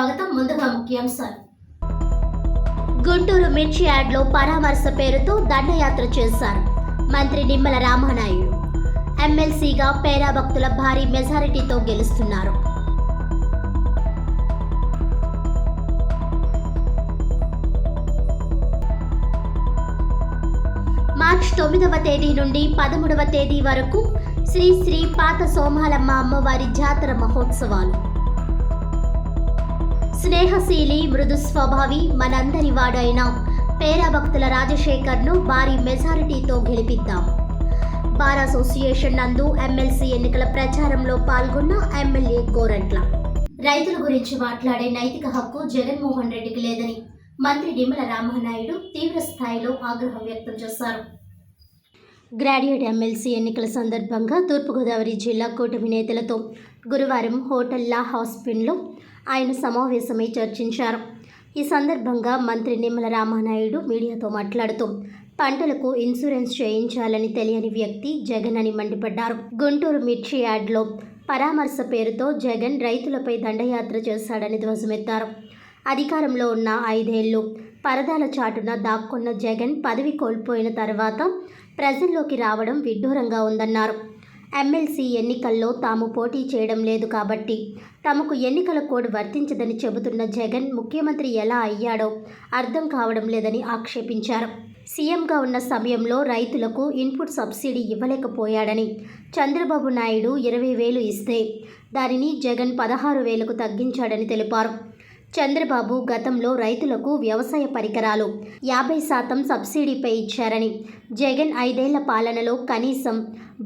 స్వాగతం. ముందుగా ముఖ్యాంశాలు. గుంటూరు మిర్చి యార్డ్లో పరామర్శ పేరుతో దండయాత్ర చేశారు మంత్రి నిమ్మల రామానాయుడు. ఎమ్మెల్సీగా పేరా భక్తుల భారీ మెజారిటీతో గెలుస్తున్నారు. మార్చి 9వ తేదీ నుండి 13వ తేదీ వరకు శ్రీ శ్రీ పాత సోమాలమ్మ అమ్మవారి జాతర మహోత్సవాలు. స్నేహశీలి, మృదు స్వభావి, మనందరి వాడైన పేరా భక్తుల రాజశేఖర్ను భారీ మెజారిటీతో గెలిపిద్దాం. బార్ అసోసియేషన్ నందు ఎమ్మెల్సీ ఎన్నికల ప్రచారంలో పాల్గొన్న ఎమ్మెల్యే గోరంట్ల. రైతుల గురించి మాట్లాడే నైతిక హక్కు జగన్మోహన్ రెడ్డికి లేదని మంత్రి నిమ్మల రామానాయుడు తీవ్ర స్థాయిలో ఆగ్రహం వ్యక్తం చేశారు. గ్రాడ్యుయేట్ ఎమ్మెల్సీ ఎన్నికల సందర్భంగా తూర్పుగోదావరి జిల్లా కూటమి నేతలతో గురువారం హోటల్ లా హాస్పిన్లో ఆయన సమావేశమై చర్చించారు. ఈ సందర్భంగా మంత్రి నిమ్మల రామానాయుడు మీడియాతో మాట్లాడుతూ పంటలకు ఇన్సూరెన్స్ చేయించాలని తెలియని వ్యక్తి జగన్ అని మండిపడ్డారు. గుంటూరు మిర్చి యార్డ్లో పరామర్శ పేరుతో జగన్ రైతులపై దండయాత్ర చేశాడని ధ్వజమెత్తారు. అధికారంలో ఉన్న 5 ఏళ్లు పరదాల చాటున దాక్కున్న జగన్ పదవి కోల్పోయిన తర్వాత ప్రజల్లోకి రావడం విడ్డూరంగా ఉందన్నారు. ఎమ్మెల్సీ ఎన్నికల్లో తాము పోటీ చేయడం లేదు కాబట్టి తమకు ఎన్నికల కోడ్ వర్తించదని చెబుతున్న జగన్ ముఖ్యమంత్రి ఎలా అయ్యాడో అర్థం కావడం లేదని ఆక్షేపించారు. సీఎంగా ఉన్న సమయంలో రైతులకు ఇన్పుట్ సబ్సిడీ ఇవ్వలేకపోయాడని, చంద్రబాబు నాయుడు 20,000 ఇస్తే దానిని జగన్ 16,000కు తగ్గించాడని తెలిపారు. చంద్రబాబు గతంలో రైతులకు వ్యవసాయ పరికరాలు 50% సబ్సిడీపై ఇచ్చారని, జగన్ 5 ఏళ్ల పాలనలో కనీసం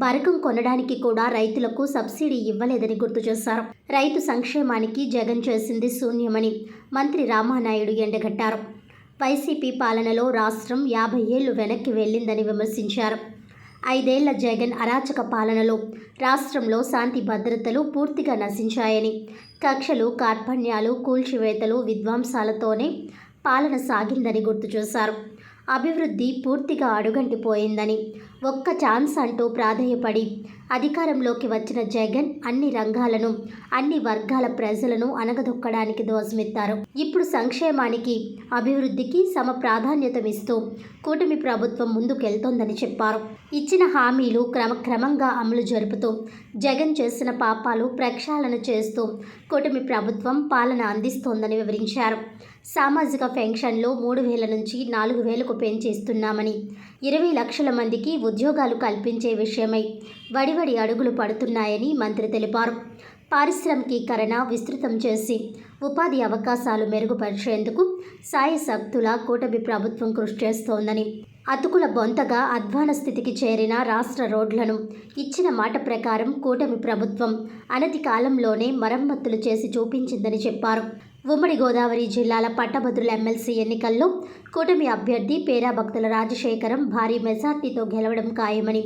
బరకం కొనడానికి కూడా రైతులకు సబ్సిడీ ఇవ్వలేదని గుర్తు చేశారు. రైతు సంక్షేమానికి జగన్ చేసింది శూన్యమని మంత్రి రామానాయుడు ఎండగట్టారు. వైసీపీ పాలనలో రాష్ట్రం 50 ఏళ్లు వెనక్కి వెళ్లిందని విమర్శించారు. 5 ఏళ్ల జగన్ అరాచక పాలనలో రాష్ట్రంలో శాంతి భద్రతలు పూర్తిగా నశించాయని, కక్షలు, కార్పణ్యాలు, కూల్చివేతలు, విధ్వంసాలతోనే పాలన సాగిందని గుర్తు చేశారు. అభివృద్ధి పూర్తిగా అడుగంటిపోయిందని, ఒక్క ఛాన్స్ అంటూ ప్రాధేయపడి అధికారంలోకి వచ్చిన జగన్ అన్ని రంగాలను, అన్ని వర్గాల ప్రజలను అనగదొక్కడానికి ధ్వజమెత్తారు. ఇప్పుడు సంక్షేమానికి, అభివృద్ధికి సమ ప్రాధాన్యతమిస్తూ కూటమి ప్రభుత్వం ముందుకెళ్తోందని చెప్పారు. ఇచ్చిన హామీలు క్రమక్రమంగా అమలు జరుపుతూ జగన్ చేసిన పాపాలు ప్రక్షాళన చేస్తూ కూటమి ప్రభుత్వం పాలన అందిస్తోందని వివరించారు. సామాజిక పెన్షన్లు 3,000 నుంచి 4,000కు పెంచేస్తున్నామని, 20 లక్షల మందికి ఉద్యోగాలు కల్పించే విషయమై వడివడి అడుగులు పడుతున్నాయని మంత్రి తెలిపారు. పారిశ్రామికీకరణ విస్తృతం చేసి ఉపాధి అవకాశాలు మెరుగుపరిచేందుకు సాయశక్తులా కూటమి ప్రభుత్వం కృషి చేస్తోందని, అతుకుల బొంతగా అధ్వాన స్థితికి చేరిన రాష్ట్ర రోడ్లను ఇచ్చిన మాట ప్రకారం కూటమి ప్రభుత్వం అనతి కాలంలోనే మరమ్మతులు చేసి చూపించిందని చెప్పారు. ఉమ్మడి గోదావరి జిల్లాల పట్టభద్రుల ఎమ్మెల్సీ ఎన్నికల్లో కూటమి అభ్యర్థి పేరా భక్తుల రాజశేఖరం భారీ మెజార్టీతో గెలవడం ఖాయమని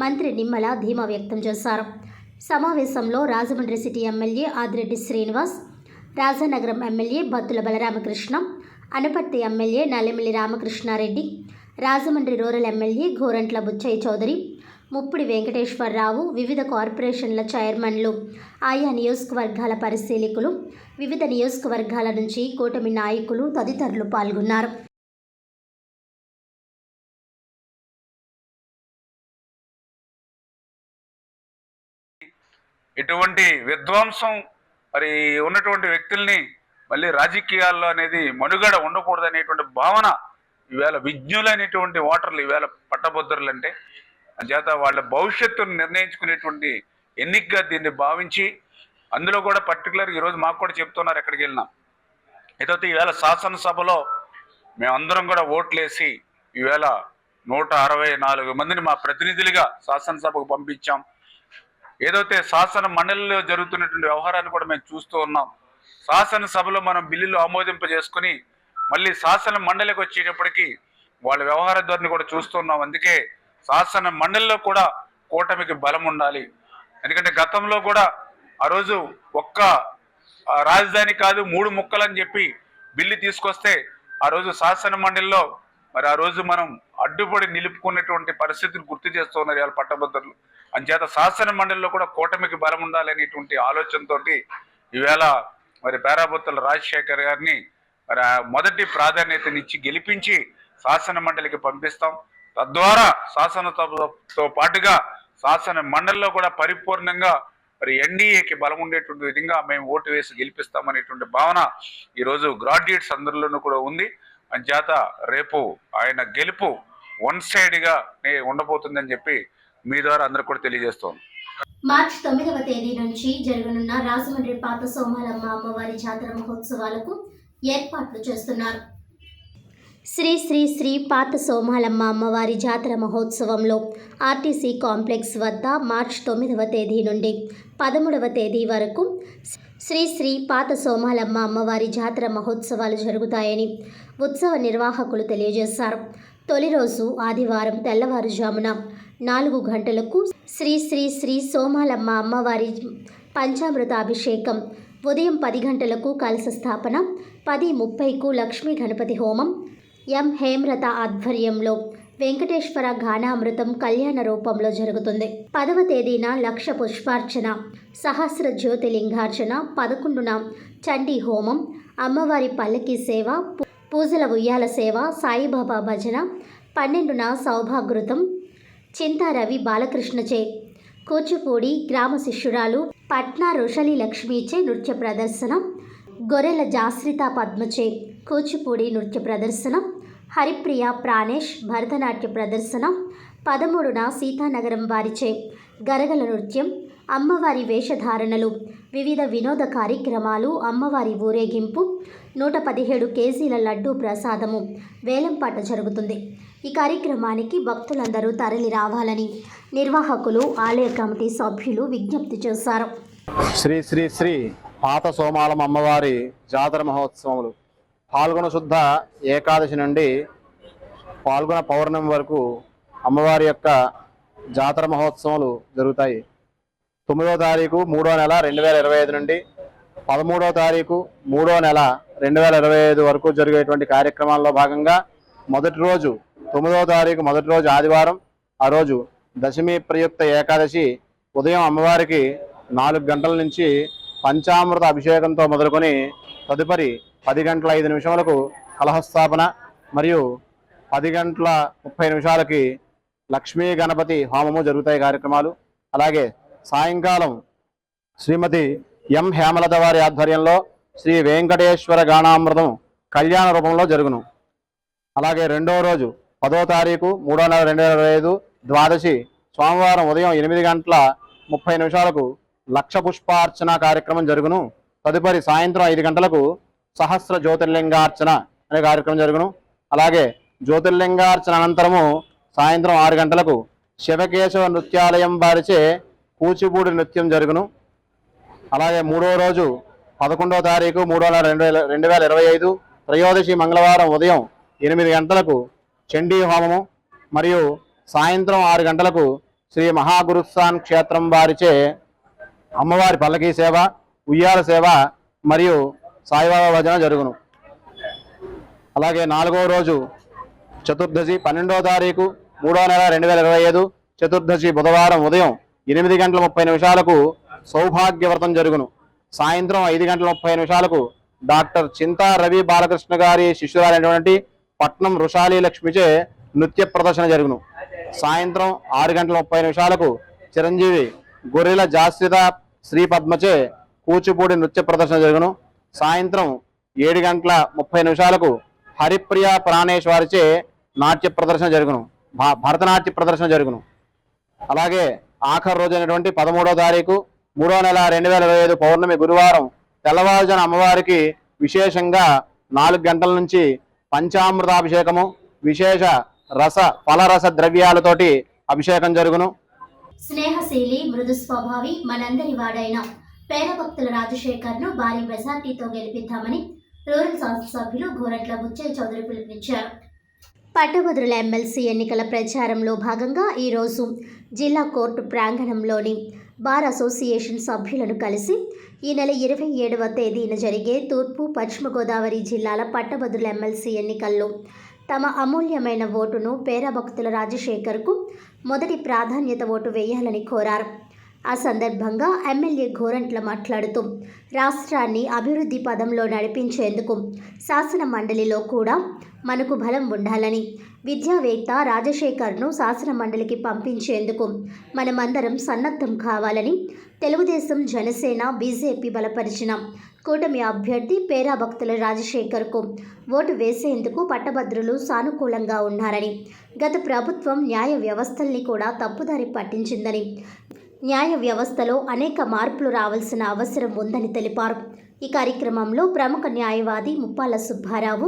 మంత్రి నిమ్మల ధీమా వ్యక్తం చేశారు. సమావేశంలో Rajahmundry city MLA Adireddy Srinivas, Rajanagaram MLA Battula Balaramakrishna, Anaparthi MLA Nallamilli Ramakrishnareddy, Rajahmundry rural MLA Gorantla Butchaiah Chowdary, Muppidi Venkateswararao, వివిధ కార్పొరేషన్ల చైర్మన్లు, ఆయా నియోజకవర్గాల పరిశీలకులు, వివిధ నియోజకవర్గాల నుంచి కూటమి నాయకులు తదితరులు పాల్గొన్నారు. ఇటువంటి విధ్వంసం మరి ఉన్నటువంటి వ్యక్తుల్ని మళ్ళీ రాజకీయాల్లో అనేది మనుగడ ఉండకూడదు అనేటువంటి భావన ఈవేళ విజ్ఞులైనటువంటి ఓటర్లు ఈవేళ పట్టభద్రులు అంటే అంచేత వాళ్ళ భవిష్యత్తును నిర్ణయించుకునేటువంటి ఎన్నికగా దీన్ని భావించి, అందులో కూడా పర్టికులర్ ఈరోజు మాకు కూడా చెప్తున్నారు ఎక్కడికి వెళ్ళినా. ఏదైతే ఈవేళ శాసనసభలో మేమందరం కూడా ఓట్లేసి ఈవేళ 164 మందిని మా ప్రతినిధులుగా శాసనసభకు పంపించాం. ఏదైతే శాసన మండలిలో జరుగుతున్నటువంటి వ్యవహారాన్ని కూడా మేము చూస్తూ ఉన్నాం. శాసనసభలో మనం బిల్లులు ఆమోదింపజేసుకుని మళ్ళీ శాసన మండలికి వచ్చేటప్పటికి వాళ్ళ వ్యవహార ధోరణి కూడా చూస్తున్నాం. అందుకే శాసన మండలిలో కూడా కూటమికి బలం ఉండాలి. ఎందుకంటే గతంలో కూడా ఆ రోజు ఒక్క రాజధాని కాదు 3 ముక్కలని చెప్పి బిల్లు తీసుకొస్తే ఆ రోజు శాసన మండలిలో మరి ఆ రోజు మనం అడ్డుపడి నిలుపుకున్నటువంటి పరిస్థితిని గుర్తు చేస్తున్నారు ఇవాళ పట్టభద్రులు. అంచేత శాసన మండలిలో కూడా కూటమికి బలం ఉండాలనేటువంటి ఆలోచనతోటి ఈవేళ మరి పేరాబొత్తుల రాజశేఖర్ గారిని మరి ఆ మొదటి ప్రాధాన్యతనిచ్చి గెలిపించి శాసన మండలికి పంపిస్తాం. తద్వారా శాసనసభతో పాటుగా శాసన మండలిలో కూడా పరిపూర్ణంగా మరి ఎన్డీఏకి బలం ఉండేటువంటి విధంగా మేము ఓటు వేసి గెలిపిస్తామనేటువంటి భావన ఈరోజు గ్రాడ్యుయేట్స్ అందరిలోనూ కూడా ఉంది. అంచేత రేపు ఆయన గెలుపు వన్ సైడ్గా ఉండబోతుందని చెప్పి మీ ద్వారా అందరికి కూడా తెలియజేస్తాం. మార్చి 9వ తేదీ నుంచి జరగనున్న రాజమండ్రి పాత సోమాలమ్మ అమ్మవారి జాతర మహోత్సవాలకు ఏర్పాట్లు చేస్తున్నారు. శ్రీ శ్రీ శ్రీ పాత సోమాలమ్మ అమ్మవారి జాతర మహోత్సవంలో ఆర్టీసీ కాంప్లెక్స్ వద్ద మార్చి 9వ తేదీ నుండి 13వ తేదీ వరకు శ్రీ శ్రీ పాత సోమాలమ్మ అమ్మవారి జాతర మహోత్సవాలు జరుగుతాయని ఉత్సవ నిర్వాహకులు తెలియజేశారు. తొలి రోజు ఆదివారం తెల్లవారుజామున 4 గంటలకు శ్రీ శ్రీ శ్రీ సోమాలమ్మ అమ్మవారి పంచామృత అభిషేకం, ఉదయం 10 గంటలకు కలశ స్థాపన, 10:30కు లక్ష్మీ గణపతి హోమం, ఎం హేమ్రత ఆధ్వర్యంలో వెంకటేశ్వర గానామృతం కళ్యాణ రూపంలో జరుగుతుంది. 10వ తేదీన లక్ష పుష్పార్చన, సహస్ర జ్యోతిలింగార్చన, 11న చండీ హోమం, అమ్మవారి పల్లకి సేవ, పూజల ఉయ్యాల సేవ, సాయిబాబా భజన, 12న సౌభాగృతం, చింతా రవి బాలకృష్ణచే కూచిపూడి గ్రామ శిష్యురాలు పట్నా రుషలి లక్ష్మీచే నృత్య ప్రదర్శన, గొర్రెల జాశ్రిత పద్మచే కూచిపూడి నృత్య ప్రదర్శన, హరిప్రియ ప్రాణేష్ భరతనాట్య ప్రదర్శన, 13న సీతానగరం వారిచే గరగల నృత్యం, అమ్మవారి వేషధారణలు, వివిధ వినోద కార్యక్రమాలు, అమ్మవారి ఊరేగింపు, 117 కేజీల లడ్డూ ప్రసాదము వేలంపాట జరుగుతుంది. ఈ కార్యక్రమానికి భక్తులందరూ తరలి రావాలని నిర్వాహకులు, ఆలయ కమిటీ సభ్యులు విజ్ఞప్తి చేశారు. శ్రీ శ్రీ శ్రీ పాత సోమాలమ్మ అమ్మవారి జాతర మహోత్సవములు పాల్గొన శుద్ధ ఏకాదశి నుండి పాల్గొన పౌర్ణమి వరకు అమ్మవారి యొక్క జాతర మహోత్సవాలు జరుగుతాయి. 9వ తారీఖు 3వ నెల 2025 నుండి 13వ తారీఖు 3వ నెల 2025 వరకు జరిగేటువంటి కార్యక్రమాల్లో భాగంగా మొదటి రోజు 9వ తారీఖు మొదటి రోజు ఆదివారం, ఆ రోజు దశమి ప్రయుక్త ఏకాదశి ఉదయం అమ్మవారికి 4 గంటల నుంచి పంచామృత అభిషేకంతో మొదలుకొని తదుపరి 10 గంటల 5 నిమిషములకు కలహస్థాపన మరియు 10 గంటల 30 నిమిషాలకి లక్ష్మీ గణపతి హోమము జరుగుతాయి కార్యక్రమాలు. అలాగే సాయంకాలం శ్రీమతి ఎం హేమలత వారి ఆధ్వర్యంలో శ్రీ వెంకటేశ్వర గానామృతం కళ్యాణ రూపంలో జరుగును. అలాగే రెండవ రోజు 10వ తారీఖు 3వ నెల 2025 ద్వాదశి సోమవారం ఉదయం 8 గంటల 30 నిమిషాలకు లక్ష పుష్పార్చన కార్యక్రమం జరుగును. తదుపరి సాయంత్రం 5 గంటలకు సహస్ర జ్యోతిర్లింగార్చన అనే కార్యక్రమం జరుగును. అలాగే జ్యోతిర్లింగార్చన అనంతరము సాయంత్రం 6 గంటలకు శివకేశవ నృత్యాలయం వారిచే కూచిపూడి నృత్యం జరుగును. అలాగే మూడవ రోజు 11వ తారీఖు 3వ నెల 2025 త్రయోదశి మంగళవారం ఉదయం 8 గంటలకు చండీ హోమము మరియు సాయంత్రం 6 గంటలకు శ్రీ మహాగురుస్థాన్ క్షేత్రం వారిచే అమ్మవారి పల్లకీ సేవ, ఉయ్యాల సేవ మరియు సాయిబాబా భజన జరుగును. అలాగే 4వ రోజు చతుర్దశి 12వ తారీఖు 3వ నెల 2025 చతుర్దశి బుధవారం ఉదయం 8 గంటల 30 నిమిషాలకు సౌభాగ్యవ్రతం జరుగును. సాయంత్రం 5 గంటల 30 నిమిషాలకు డాక్టర్ చింతా రవి బాలకృష్ణ గారి శిష్యురాలైనటువంటి పట్నం రుషాలి లక్ష్మిచే నృత్య ప్రదర్శన జరుగును. సాయంత్రం 6 గంటల 30 నిమిషాలకు చిరంజీవి గొర్రెల జాశ్రిత శ్రీ పద్మచే కూచిపూడి నృత్య ప్రదర్శన జరుగును. సాయంత్రం 7 గంటల 30 నిమిషాలకు హరిప్రియ ప్రాణేష్ వారిచే నాట్య ప్రదర్శన జరుగును, భరతనాట్య ప్రదర్శన జరుగును. అలాగే ఆఖరి రోజు అయినటువంటి 13వ తారీఖు 3వ నెల 2025 పౌర్ణమి గురువారం తెల్లవారుజాన అమ్మవారికి విశేషంగా 4 గంటల నుంచి పంచామృతాభిషేకము, విశేష ఫలరస ద్రవ్యాలతోటి అభిషేకం జరుగును. స్నేహశీలి మృదు స్వభావి మనందరి వాడైన పేరభక్తుల రాజశేఖర్ను భారీ మెజార్టీతో గెలిపిద్దామని రూరల్ శాసనసభ్యులు గోరంట్ల బుచ్చయ్య చౌదరి పిలుపునిచ్చారు. పట్టభద్రుల ఎమ్మెల్సీ ఎన్నికల ప్రచారంలో భాగంగా ఈరోజు జిల్లా కోర్టు ప్రాంగణంలోని బార్ అసోసియేషన్ సభ్యులను కలిసి ఈ నెల 27వ తేదీన జరిగే తూర్పు పశ్చిమ గోదావరి జిల్లాల పట్టభద్రుల ఎమ్మెల్సీ ఎన్నికల్లో తమ అమూల్యమైన ఓటును పేరభక్తుల రాజశేఖర్కు మొదటి ప్రాధాన్యత ఓటు వేయాలని కోరారు. ఆ సందర్భంగా ఎమ్మెల్యే గోరంట్ల మాట్లాడుతూ రాష్ట్రాన్ని అభివృద్ధి పదంలో నడిపించేందుకు శాసన మండలిలో కూడా మనకు బలం ఉండాలని, విద్యావేత్త రాజశేఖర్ను శాసన మండలికి పంపించేందుకు మనమందరం సన్నద్ధం కావాలని, తెలుగుదేశం, జనసేన, బీజేపీ బలపరిచిన కూటమి అభ్యర్థి పేరాభక్తుల రాజశేఖర్కు ఓటు వేసేందుకు పట్టభద్రులు సానుకూలంగా ఉన్నారని, గత ప్రభుత్వం న్యాయ వ్యవస్థల్ని కూడా తప్పుదారి పట్టించిందని, న్యాయ వ్యవస్థలో అనేక మార్పులు రావాల్సిన అవసరం ఉందని తెలిపారు. ఈ కార్యక్రమంలో ప్రముఖ న్యాయవాది ముప్పాల సుబ్బారావు,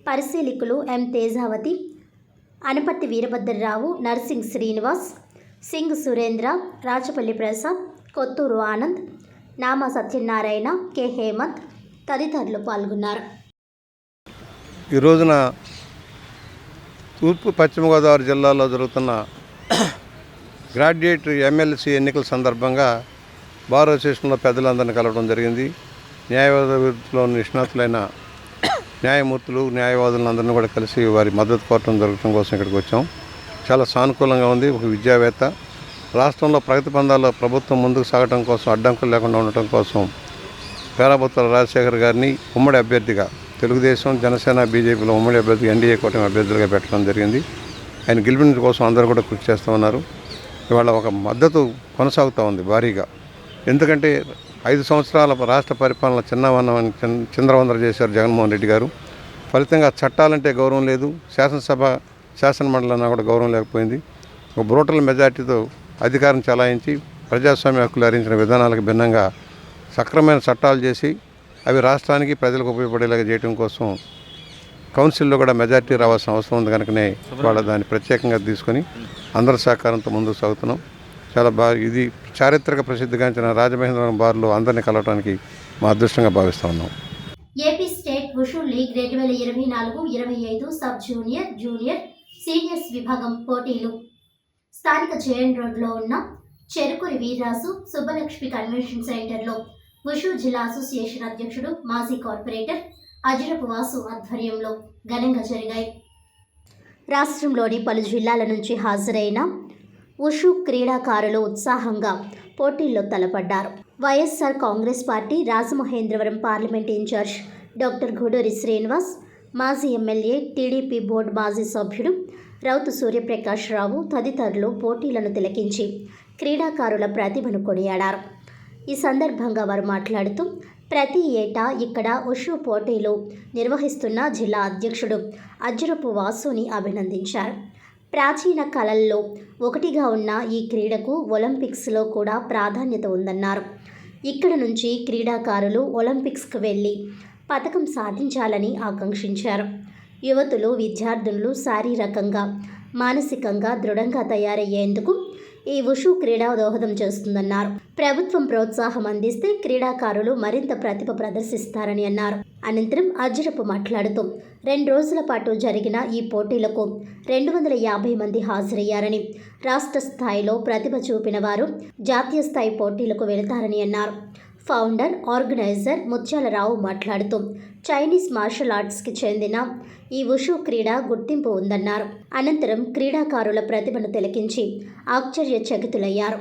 పరిశీలకులు ఎం తేజావతి, అనపర్తి వీరభద్రరావు, నర్సింగ్ శ్రీనివాస్, సింగ్ సురేంద్ర, రాచపల్లి ప్రసాద్, కొత్తూరు ఆనంద్, నామా సత్యనారాయణ, కె హేమంత్ తదితరులు పాల్గొన్నారు. ఈ రోజున తూర్పు పశ్చిమ గోదావరి జిల్లాలో జరుగుతున్న గ్రాడ్యుయేట్ ఎమ్మెల్సీ ఎన్నికల సందర్భంగా బార్ అసోసియేషన్లో పెద్దలందరినీ కలవడం జరిగింది. న్యాయవాద వృత్తిలో నిష్ణాతులైన న్యాయమూర్తులు, న్యాయవాదులందరినీ కూడా కలిసి వారి మద్దతు కోరటం జరగడం కోసం ఇక్కడికి వచ్చాం. చాలా సానుకూలంగా ఉంది. ఒక విద్యావేత్త రాష్ట్రంలో ప్రగతి పందాల్లో ప్రభుత్వం ముందుకు సాగడం కోసం, అడ్డంకులు లేకుండా ఉండటం కోసం పేరాభక్తుల రాజశేఖర్ గారిని ఉమ్మడి అభ్యర్థిగా తెలుగుదేశం, జనసేన, బీజేపీలో ఉమ్మడి అభ్యర్థిగా ఎన్డీఏ కూటమి అభ్యర్థులుగా పెట్టడం జరిగింది. ఆయన గెలిపిన కోసం అందరూ కూడా కృషి చేస్తూ ఉన్నారు. ఇవాళ ఒక మద్దతు కొనసాగుతూ ఉంది భారీగా. ఎందుకంటే 5 సంవత్సరాల రాష్ట్ర పరిపాలన చిందరవందర చేశారు జగన్మోహన్ రెడ్డి గారు. ఫలితంగా చట్టాలంటే గౌరవం లేదు, శాసన మండలన్నా కూడా గౌరవం లేకపోయింది. ఒక బ్రూటల్ మెజార్టీతో అధికారం చలాయించి ప్రజాస్వామ్య హక్కులు హరించిన విధానాలకు భిన్నంగా సక్రమైన చట్టాలు చేసి అవి రాష్ట్రానికి, ప్రజలకు ఉపయోగపడేలాగా చేయడం కోసం కౌన్సిల్లో కూడా మెజార్టీ రావాల్సిన అవసరం ఉంది. కనుకనే వాళ్ళ దాన్ని ప్రత్యేకంగా తీసుకొని అందరి సహకారంతో ముందుకు సాగుతున్నాం. చాలా బాగా ఇది చారిత్రక ప్రసిద్ధిగాంచిన రాజమహేంద్రవరం బార్లో అందరినీ కలవడానికి మా అదృష్టంగా భావిస్తూ ఉన్నాం. AP state wushu league 2024-25 sub junior, junior, seniors విభాగం పోటీలు స్థానిక జేఎన్ రోడ్లో ఉన్న చెరుకురి వీర్రాసు సుబ్బలక్ష్మి కన్వెన్షన్ సెంటర్లో వుషు జిల్లా అసోసియేషన్ అధ్యక్షుడు, మాజీ కార్పొరేటర్ అజిరపు వాసు ఆధ్వర్యంలో ఘనంగా జరిగాయి. రాష్ట్రంలోని పలు జిల్లాల నుంచి హాజరైన వుషు క్రీడాకారులు ఉత్సాహంగా పోటీల్లో తలపడ్డారు. YSR Congress party Rajamahendravaram parliament in charge doctor Guduri Srinivas, మాజీ ఎమ్మెల్యే, టీడీపీ బోర్డు మాజీ సభ్యుడు రౌతు సూర్యప్రకాష్ రావు తదితరులు పోటీలను తిలకించి క్రీడాకారుల ప్రతిభను కొనియాడారు. ఈ సందర్భంగా వారు మాట్లాడుతూ ప్రతి ఏటా ఇక్కడ వుషు పోటీలు నిర్వహిస్తున్న జిల్లా అధ్యక్షుడు అజ్జరపు వాసుని అభినందించారు. ప్రాచీన కళల్లో ఒకటిగా ఉన్న ఈ క్రీడకు ఒలింపిక్స్లో కూడా ప్రాధాన్యత ఉందన్నారు. ఇక్కడ నుంచి క్రీడాకారులు ఒలింపిక్స్కు వెళ్ళి పతకం సాధించాలని ఆకాంక్షించారు. యువతులు, విద్యార్థులు శారీరకంగా, మానసికంగా దృఢంగా తయారయ్యేందుకు ఈ వుషు క్రీడ దోహదం చేస్తుందన్నారు. ప్రభుత్వం ప్రోత్సాహం అందిస్తే క్రీడాకారులు మరింత ప్రతిభ ప్రదర్శిస్తారని అన్నారు. అనంతరం అజ్జరపు మాట్లాడుతూ 2 రోజుల పాటు జరిగిన ఈ పోటీలకు 250 మంది హాజరయ్యారని, రాష్ట్ర స్థాయిలో ప్రతిభ చూపిన వారు జాతీయ స్థాయి పోటీలకు వెళతారని అన్నారు. ఫౌండర్, ఆర్గనైజర్ ముత్యాలరావు మాట్లాడుతూ చైనీస్ మార్షల్ ఆర్ట్స్కి చెందిన ఈ వుషు క్రీడ గుర్తింపు ఉందన్నారు. అనంతరం క్రీడాకారుల ప్రతిభను తిలకించి ఆశ్చర్యచకితులయ్యారు.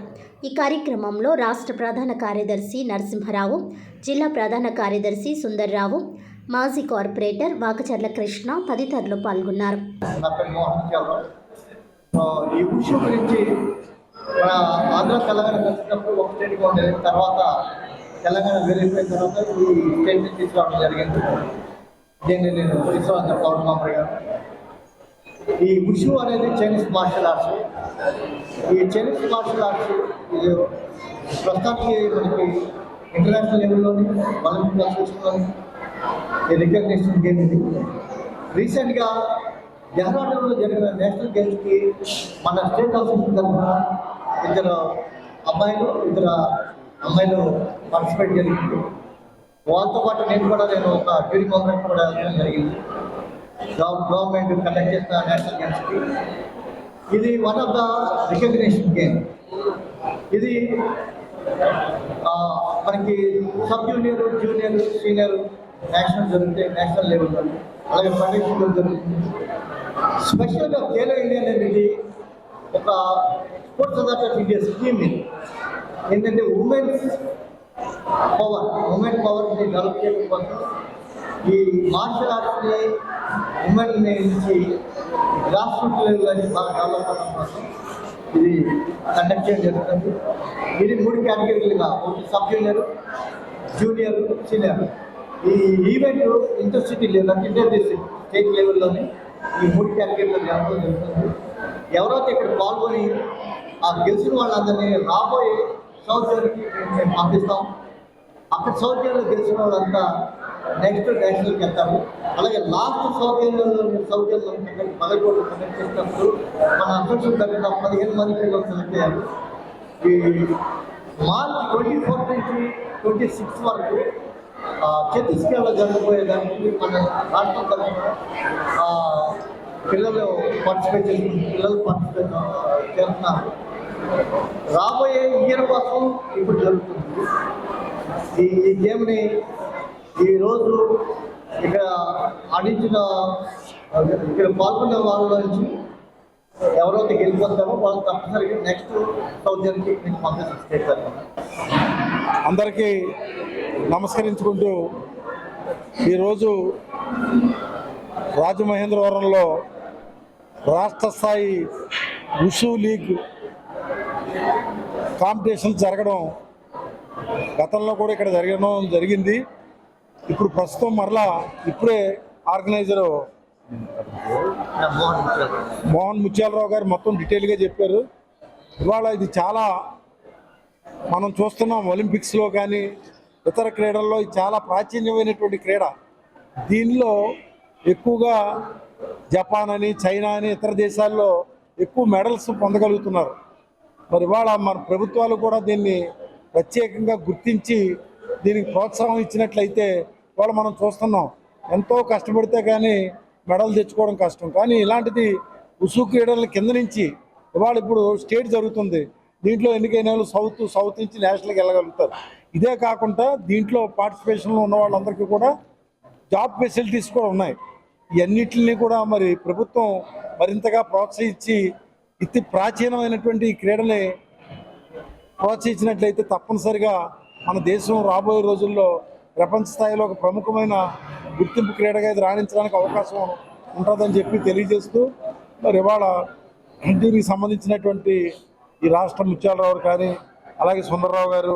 ఈ కార్యక్రమంలో రాష్ట్ర ప్రధాన కార్యదర్శి నరసింహరావు, జిల్లా ప్రధాన కార్యదర్శి సుందర్రావు, మాజీ కార్పొరేటర్ వాకచర్ల కృష్ణ తదితరులు పాల్గొన్నారు. ఈ వుషు గురించి మన ఆంధ్ర తెలంగాణ కలిసినప్పుడు ఒక స్టేట్గా ఉండేది. తర్వాత తెలంగాణ వెళ్ళిపోయిన తర్వాత ఈ స్టేట్ని తీసుకురావడం జరిగింది. దీన్ని నేను పరిశ్రమ పవర్ మెంబర్గా. ఈ వుషు అనేది చైనీస్ మార్షల్ ఆర్ట్స్. ఈ చైనీస్ మార్షల్ ఆర్ట్స్ ఇది ప్రస్తుతానికి మనకి ఇంటర్నేషనల్ లెవెల్లోని ఒలింపిక్ అసోసియేషన్లోని రికగ్నిషన్ గేమ్ ఇది. రీసెంట్గా డెహ్రాడూన్లో జరిగిన నేషనల్ గేమ్స్కి మన స్టేట్ అసోసియేషన్ తరఫున 2 అబ్బాయిలు 2 అమ్మాయిలు పార్టిసిపేట్ జరిగింది. వాళ్ళతో పాటు నేను ఒక డ్యూటీ కాంగ్రెస్ కూడా వెళ్ళడం జరిగింది. గవర్నమెంట్ కండక్ట్ చేసిన నేషనల్ గేమ్స్కి ఇది one of the recognition game. ఇది మనకి sub junior, junior, senior national జరుగుతాయి, నేషనల్ లెవెల్లో. అలాగే ఫెడరేషన్ జరుగుతుంది. స్పెషల్గా ఖేలో ఇండియా అనేది ఒక sports authority of India scheme. ఇది ఏంటంటే ఉమెన్ పవర్ని డెవలప్ చేయడం కోసం ఈ మార్షల్ ఆర్ట్స్ని ఉమెన్ నుంచి గ్రాస్ రూట్ లెవెల్ బాగా డెవలప్ అవ్వడం కోసం ఇది కండక్ట్ చేయడం జరుగుతుంది. ఇది 3 కేటగిరీలుగా, ఒకటి సబ్ జూనియర్, జూనియర్, సీనియర్. ఈ ఈవెంట్ ఇంటర్సిటీ లెవెల్, స్టేట్ లెవెల్లోని ఈ 3 కేటగిరీలో జరగడం జరుగుతుంది. ఎవరైతే ఇక్కడ పాల్గొని ఆ గెలిచిన వాళ్ళందరినీ రాబోయే సౌత్ జోన్కి మేము పంపిస్తాం. అక్కడ సౌత్ జోన్లో గెలిచిన వాళ్ళంతా నెక్స్ట్ నేషనల్కి వెళ్తారు. అలాగే లాస్ట్ సౌత్ జోన్లో పదకొండు కండక్ట్ చేసినప్పుడు మన అసోసియేషన్ తరఫున 15 మంది పిల్లలు సెలెక్ట్ అయ్యారు. ఈ మార్చ్ 24 నుంచి 26 వరకు ఛత్తీస్గఢ్లో జరగబోయేదానికి మన రాష్ట్రం తరఫున పిల్లలు పార్టిసిపేట్ చేస్తున్నారు. రాబోయే ఇయర్ కోసం ఇప్పుడు జరుగుతుంది. ఈ గేమ్ని ఈరోజు ఇక్కడ ఆడించిన ఇక్కడ పాల్గొనే వాళ్ళ నుంచి ఎవరైతే గెలిపోతారో వాళ్ళు తప్పనిసరిగా నెక్స్ట్ సౌత్ జోన్కి పంపిస్తారు. అందరికీ నమస్కరించుకుంటూ ఈరోజు రాజమహేంద్రవరంలో రాష్ట్ర స్థాయి ఉషు లీగ్ కాంపిటీషన్ జరగడం గతంలో కూడా ఇక్కడ జరిగింది. ఇప్పుడు ప్రస్తుతం మరలా ఇప్పుడే ఆర్గనైజరు మోహన్ ముత్యాలరావు గారు మొత్తం డీటెయిల్గా చెప్పారు. ఇవాళ ఇది చాలా మనం చూస్తున్నాం, ఒలింపిక్స్లో కానీ ఇతర క్రీడల్లో ఇది చాలా ప్రాచీనమైనటువంటి క్రీడ. దీనిలో ఎక్కువగా జపాన్ అని, చైనా అని ఇతర దేశాల్లో ఎక్కువ మెడల్స్ పొందగలుగుతున్నారు. మరి ఇవాళ మన ప్రభుత్వాలు కూడా దీన్ని ప్రత్యేకంగా గుర్తించి దీనికి ప్రోత్సాహం ఇచ్చినట్లయితే ఇవాళ మనం చూస్తున్నాం, ఎంతో కష్టపడితే కానీ మెడల్ తెచ్చుకోవడం కష్టం. కానీ ఇలాంటిది ఉషు క్రీడల కింద నుంచి ఇవాళ ఇప్పుడు స్టేట్ జరుగుతుంది. దీంట్లో ఎన్నికైన వాళ్ళు సౌత్ నుంచి నేషనల్కి వెళ్ళగలుగుతారు. ఇదే కాకుండా దీంట్లో పార్టిసిపేషన్లో ఉన్న వాళ్ళందరికీ కూడా జాబ్ ఫెసిలిటీస్ కూడా ఉన్నాయి. ఇవన్నిటిని కూడా మరి ప్రభుత్వం మరింతగా ప్రోత్సహించి ఇతి ప్రాచీనమైనటువంటి ఈ క్రీడని ప్రోత్సహించినట్లయితే తప్పనిసరిగా మన దేశం రాబోయే రోజుల్లో ప్రపంచ స్థాయిలో ఒక ప్రముఖమైన గుర్తింపు క్రీడగా ఇది రాణించడానికి అవకాశం ఉంటుందని చెప్పి తెలియజేస్తూ, మరి ఇవాళ దీనికి సంబంధించినటువంటి ఈ రాష్ట్ర ముత్యాలరావు కానీ, అలాగే సుందరరావు గారు,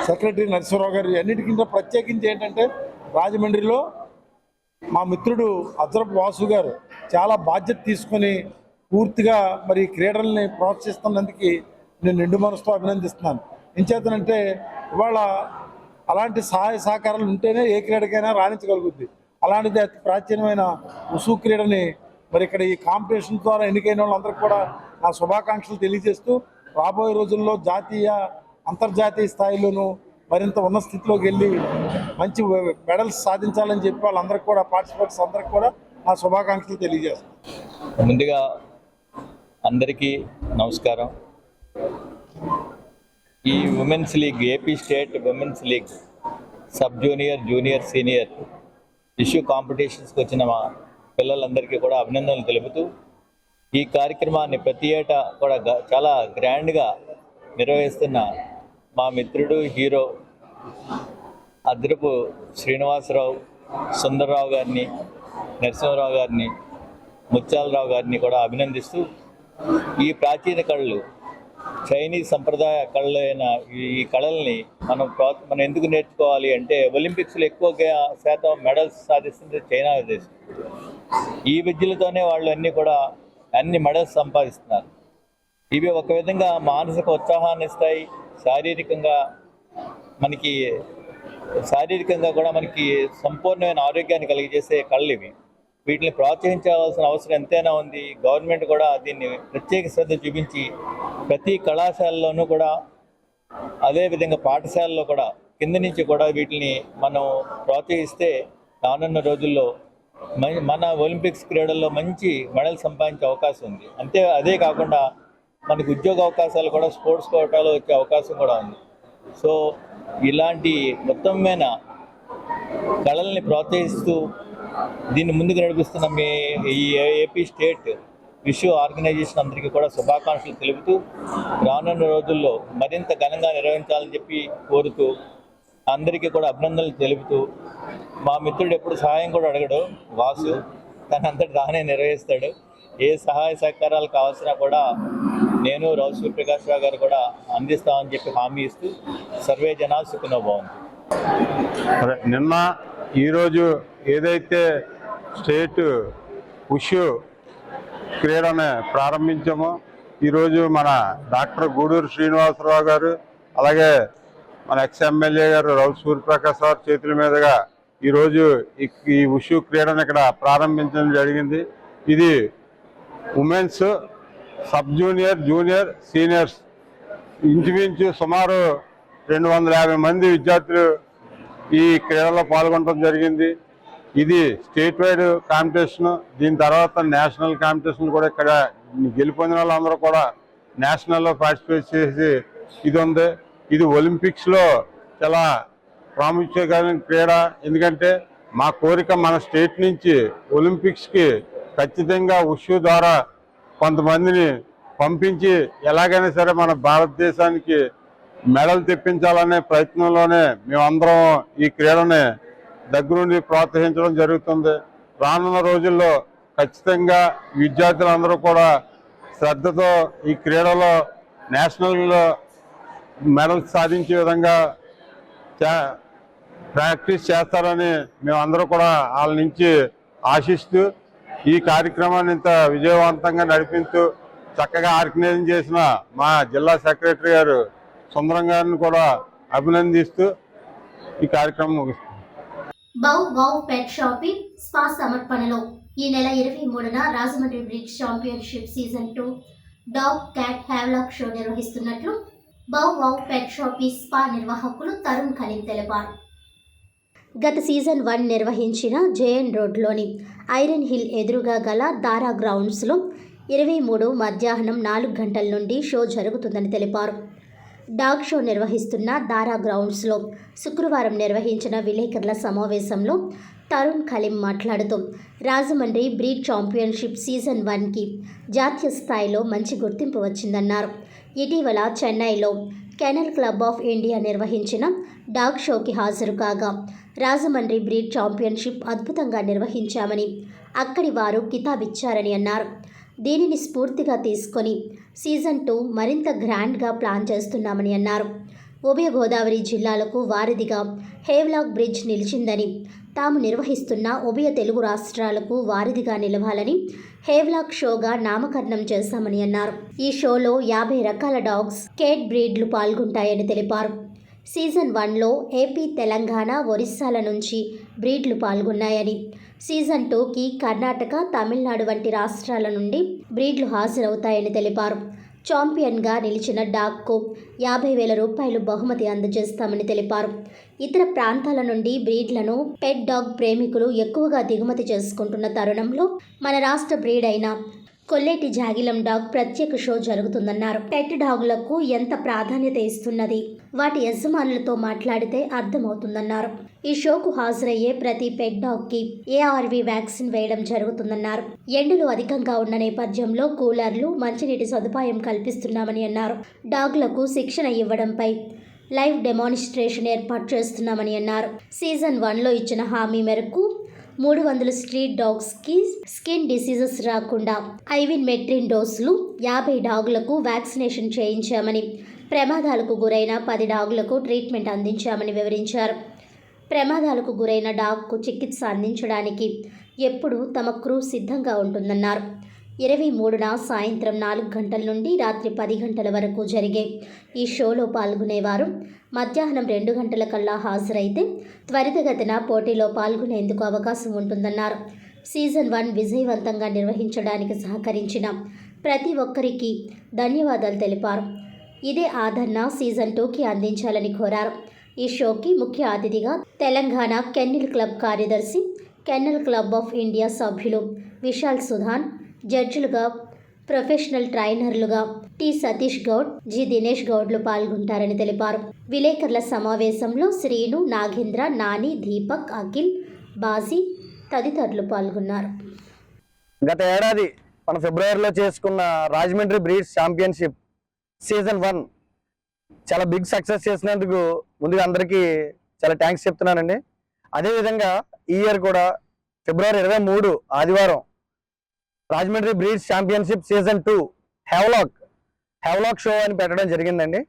సెక్రటరీ నరసింహరావు గారు, అన్నిటికింత ప్రత్యేకించి ఏంటంటే రాజమండ్రిలో మా మిత్రుడు అజ్రఫ్ వాసు గారు చాలా బాధ్యత తీసుకొని పూర్తిగా మరి క్రీడల్ని ప్రోత్సహిస్తున్నందుకు నేను నిండు మనసుతో అభినందిస్తున్నాను. ఏం చేతనంటే ఇవాళ అలాంటి సహాయ సహకారాలు ఉంటేనే ఏ క్రీడకైనా రాణించగలుగుద్ది. అలాంటిది అతి ప్రాచీనమైన ఉషు క్రీడని మరి ఇక్కడ ఈ కాంపిటీషన్ ద్వారా ఎన్నికైన వాళ్ళందరికీ కూడా నా శుభాకాంక్షలు తెలియజేస్తూ, రాబోయే రోజుల్లో జాతీయ అంతర్జాతీయ స్థాయిలోనూ మరింత ఉన్నత స్థితిలోకి వెళ్ళి మంచి మెడల్స్ సాధించాలని చెప్పి వాళ్ళందరికీ కూడా పార్టిసిపేట్స్ అందరికీ కూడా నా శుభాకాంక్షలు తెలియజేస్తాను. ముందుగా అందరికీ నమస్కారం. ఈ women's league, AP state women's league sub junior, junior, senior issue కాంపిటీషన్స్కి వచ్చిన మా పిల్లలందరికీ కూడా అభినందనలు తెలుపుతూ, ఈ కార్యక్రమాన్ని ప్రతి ఏటా కూడా చాలా గ్రాండ్గా నిర్వహిస్తున్న మా మిత్రుడు హీరో అద్రపు శ్రీనివాసరావు, సుందరరావు గారిని, నరసింహరావు గారిని, ముత్యాలరావు గారిని కూడా అభినందిస్తూ, ఈ ప్రాచీన కళలు, చైనీస్ సంప్రదాయ కళలైన ఈ కళల్ని మనం ఎందుకు నేర్చుకోవాలి అంటే, ఒలింపిక్స్లో ఎక్కువగా శాతం మెడల్స్ సాధిస్తుంది చైనా దేశం. ఈ విద్యలతోనే వాళ్ళు అన్ని మెడల్స్ సంపాదిస్తున్నారు. ఇవి ఒక విధంగా మానసిక ఉత్సాహాన్ని ఇస్తాయి, శారీరకంగా కూడా మనకి సంపూర్ణమైన ఆరోగ్యాన్ని కలిగజేసే కళలు ఇవి. వీటిని ప్రోత్సహించవలసిన అవసరం ఎంతైనా ఉంది. గవర్నమెంట్ కూడా దీన్ని ప్రత్యేక శ్రద్ధ చూపించి ప్రతి కళాశాలలోనూ కూడా, అదేవిధంగా పాఠశాలలో కూడా కింద నుంచి కూడా వీటిని మనం ప్రోత్సహిస్తే రానున్న రోజుల్లో మన ఒలింపిక్స్ క్రీడల్లో మంచి మెడల్ సంపాదించే అవకాశం ఉంది. అదే కాకుండా మనకు ఉద్యోగ అవకాశాలు కూడా స్పోర్ట్స్ కోటాలో వచ్చే అవకాశం కూడా ఉంది. సో ఇలాంటి మొత్తమైన కళల్ని ప్రోత్సహిస్తూ దీన్ని ముందుకు నడిపిస్తున్న ఈ ఏపీ స్టేట్ విషు ఆర్గనైజేషన్ అందరికీ కూడా శుభాకాంక్షలు తెలుపుతూ రానున్న రోజుల్లో మరింత ఘనంగా నిర్వహించాలని చెప్పి కోరుతూ అందరికీ కూడా అభినందనలు తెలుపుతూ మా మిత్రుడు ఎప్పుడు సహాయం కూడా అడగడు వాసు, తనంతటి తానే నిర్వహిస్తాడు. ఏ సహాయ సహకారాలు కావాల్సినా కూడా నేను రావు సూర్యప్రకాష్ రావు గారు కూడా అందిస్తామని చెప్పి హామీ ఇస్తూ సర్వే జనాలు సుఖనో భవంతు. అదే నిన్న ఈరోజు ఏదైతే స్టేట్ ఉషు క్రీడని ప్రారంభించామో ఈరోజు మన డాక్టర్ గూడూరు శ్రీనివాసరావు గారు అలాగే మన ఎమ్మెల్యే గారు రావు సూర్యప్రకాష్ రావు చేతుల మీదుగా ఈరోజు ఈ ఉషు క్రీడను ఇక్కడ ప్రారంభించడం జరిగింది. ఇది women's, sub junior, junior, seniors ఇంచుమించు సుమారు 250 మంది విద్యార్థులు ఈ క్రీడలో పాల్గొనడం జరిగింది. ఇది స్టేట్ వైడ్ కాంపిటీషన్. దీని తర్వాత నేషనల్ కాంపిటీషన్ కూడా ఇక్కడ గెలుపొందిన వాళ్ళందరూ కూడా నేషనల్లో పార్టిసిపేట్ చేసి ఇది ఉంది. ఇది ఒలింపిక్స్లో చాలా ప్రాముఖ్యమైన క్రీడ. ఎందుకంటే మా కోరిక మన స్టేట్ నుంచి ఒలింపిక్స్కి ఖచ్చితంగా ఉషు ద్వారా కొంతమందిని పంపించి ఎలాగైనా సరే మన భారతదేశానికి మెడల్ తెప్పించాలనే ప్రయత్నంలోనే మేమందరం ఈ క్రీడని దగ్గరుండి ప్రోత్సహించడం జరుగుతుంది. రానున్న రోజుల్లో ఖచ్చితంగా విద్యార్థులందరూ కూడా శ్రద్ధతో ఈ క్రీడలో నేషనల్లో మెడల్స్ సాధించే విధంగా ప్రాక్టీస్ చేస్తారని మేమందరూ కూడా వాళ్ళ నుంచి ఆశిస్తూ ఈ కార్యక్రమాన్ని ఇంత విజయవంతంగా నడిపిస్తూ చక్కగా ఆర్గనైజింగ్ చేసిన మా జిల్లా సెక్రటరీ గారు సుందరం గారిని కూడా అభినందిస్తూ ఈ కార్యక్రమం ముగిస్తుంది. బౌ పెట్ షాపింగ్ స్పా సమర్పణలో ఈ నెల 23న Rajahmundry breeds championship season 2 dog cat Havelock show నిర్వహిస్తున్నట్లు బౌ పెట్ షాపింగ్ స్పా నిర్వాహకులు తరుణ్ ఖలీం తెలిపారు. గత సీజన్ 1 నిర్వహించిన జేఎన్ రోడ్లోని ఐరన్ హిల్ ఎదురుగా గల దారా గ్రౌండ్స్లో 23 మధ్యాహ్నం 4 గంటల నుండి షో జరుగుతుందని తెలిపారు. డాగ్ షో నిర్వహిస్తున్న దారా గ్రౌండ్స్లో శుక్రవారం నిర్వహించిన విలేకరుల సమావేశంలో తరుణ్ ఖలీం మాట్లాడుతూ రాజమండ్రి బ్రీడ్ ఛాంపియన్షిప్ సీజన్ 1కి జాతీయ స్థాయిలో మంచి గుర్తింపు వచ్చిందన్నారు. ఇటీవల చెన్నైలో కెనల్ క్లబ్ ఆఫ్ ఇండియా నిర్వహించిన డాగ్ షోకి హాజరు కాగా రాజమండ్రి బ్రీడ్ ఛాంపియన్షిప్ అద్భుతంగా నిర్వహించామని అక్కడి వారు కితాబిచ్చారని అన్నారు. దీనిని స్ఫూర్తిగా తీసుకొని సీజన్ 2 మరింత గ్రాండ్గా ప్లాన్ చేస్తున్నామని అన్నారు. ఉభయ గోదావరి జిల్లాలకు వారధిగా హేవ్లాక్ బ్రిడ్జ్ నిలిచిందని తాము నిర్వహిస్తున్న ఉభయ తెలుగు రాష్ట్రాలకు వారధిగా నిలవాలని హేవ్లాక్ షోగా నామకరణం చేశామని అన్నారు. ఈ షోలో 50 రకాల డాగ్స్, కేట్ బ్రీడ్లు పాల్గొంటాయని తెలిపారు. సీజన్ 1లో ఏపీ, తెలంగాణ, ఒరిస్సాల నుంచి బ్రీడ్లు పాల్గొన్నాయని, సీజన్ 2కి కర్ణాటక, తమిళనాడు వంటి రాష్ట్రాల నుండి బ్రీడ్లు హాజరవుతాయని తెలిపారు. ఛాంపియన్గా నిలిచిన డాగ్కు 50,000 రూపాయలు బహుమతి అందజేస్తామని తెలిపారు. ఇతర ప్రాంతాల నుండి బ్రీడ్లను పెట్ డాగ్ ప్రేమికులు ఎక్కువగా దిగుమతి చేసుకుంటున్న తరుణంలో మన రాష్ట్ర బ్రీడ్ అయిన కొల్లేటి జాగిలం డాగ్ ప్రత్యేక షో జరుగుతుందన్నారు. పెట్ డాగులకు ఎంత ప్రాధాన్యత ఇస్తున్నది వాటి యజమానులతో మాట్లాడితే అర్థమవుతుందన్నారు. ఈ షోకు హాజరయ్యే ప్రతి పెట్ డాగ్కి ARV వ్యాక్సిన్ వేయడం జరుగుతుందన్నారు. ఎండలు అధికంగా ఉన్న నేపథ్యంలో కూలర్లు, మంచినీటి సదుపాయం కల్పిస్తున్నామని అన్నారు. డాగ్లకు శిక్షణ ఇవ్వడంపై లైవ్ డెమాన్స్ట్రేషన్ ఏర్పాటు చేస్తున్నామని అన్నారు. సీజన్ 1లో ఇచ్చిన హామీ మేరకు 300 స్ట్రీట్ డాగ్స్కి స్కిన్ డిసీజెస్ రాకుండా ఐవిన్ మెట్రిన్ డోసులు 50 డాగులకు వ్యాక్సినేషన్ చేయించామని, ప్రమాదాలకు గురైన 10 డాగులకు ట్రీట్మెంట్ అందించామని వివరించారు. ప్రమాదాలకు గురైన డాగ్కు చికిత్స అందించడానికి ఎప్పుడూ తమ క్రూ సిద్ధంగా ఉంటుందన్నారు. 23న సాయంత్రం 4 గంటల నుండి రాత్రి 10 గంటల వరకు జరిగే ఈ షోలో పాల్గొనేవారు మధ్యాహ్నం 2 గంటల కల్లా హాజరైతే త్వరితగతిన పోటీలో పాల్గొనేందుకు అవకాశం ఉంటుందన్నారు. సీజన్ 1 విజయవంతంగా నిర్వహించడానికి సహకరించిన ప్రతి ఒక్కరికి ధన్యవాదాలు తెలిపారు. ఇదే ఆదరణ సీజన్ 2కి అందించాలని కోరారు. ఈ షోకి ముఖ్య అతిథిగా తెలంగాణ కెన్నెల్ క్లబ్ కార్యదర్శి, కెన్నెల్ క్లబ్ ఆఫ్ ఇండియా సభ్యులు విశాల్ సుధాన్, జడ్జిలుగా, ప్రొఫెషనల్ ట్రైనర్లుగా టి సతీష్ గౌడ్, జి దినేష్ గౌడ్లు పాల్గొంటారని తెలిపారు. విలేకరుల సమావేశంలో శ్రీను, నాగేంద్ర, నాని, దీపక్, అఖిల్, బాజీ తదితరులు పాల్గొన్నారు. గత ఏడాది మన ఫిబ్రవరిలో చేసుకున్న రాజమండ్రి బ్రీడ్స్ ఛాంపియన్షిప్ సీజన్ 1 చాలా బిగ్ సక్సెస్ చేసినందుకు ముందుగా అందరికీ చాలా థ్యాంక్స్ చెప్తున్నానండి. అదేవిధంగా ఈ ఇయర్ కూడా ఫిబ్రవరి 23 ఆదివారం Rajahmundry breeds championship season 2 Havelock show అని పెట్టడం జరిగిందండి.